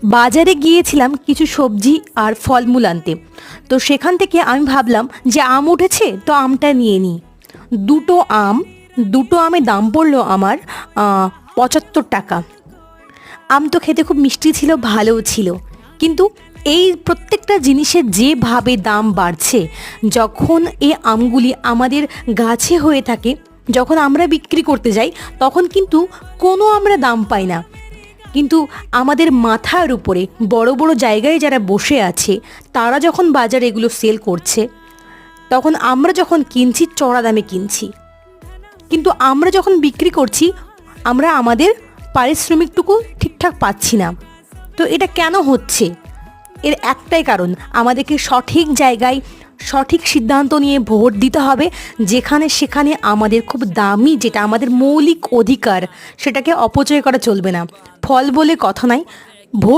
বাজারে গিয়েছিলাম কিছু সবজি আর ফলমূল আনতে। তো সেখান থেকে আমি ভাবলাম যে আম উঠেছে, তো আমটা নিয়ে নিই। দুটো আম, দুটো আমের দাম পড়লো আমার 75 টাকা। আম তো খেতে খুব মিষ্টি ছিল, ভালোও ছিল। কিন্তু এই প্রত্যেকটা জিনিসের যেভাবে দাম বাড়ছে, যখন এই আমগুলি আমাদের গাছে হয়ে থাকে, যখন আমরা বিক্রি করতে যাই, তখন কিন্তু কোনো আমরা দাম পাই না। কিন্তু আমাদের মাথার উপরে বড় বড় জায়গায় যারা বসে আছে, তারা যখন বাজারে এগুলো সেল করছে, তখন আমরা যখন কিনছি চড়া দামে কিনছি, কিন্তু আমরা যখন বিক্রি করছি, আমরা আমাদের পারিশ্রমিকটুকু ঠিকঠাক পাচ্ছি না। তো এটা কেন হচ্ছে? এর একটাই কারণ, আমাদেরকে সঠিক জায়গায় সঠিক সিদ্ধান্ত নিয়ে ভোট দিতে হবে। যেখানে সেখানে আমাদের খুব দামি, যেটা আমাদের মৌলিক অধিকার, সেটাকে অপচয় করা চলবে না। ফল বলে কথা নাই, ভোট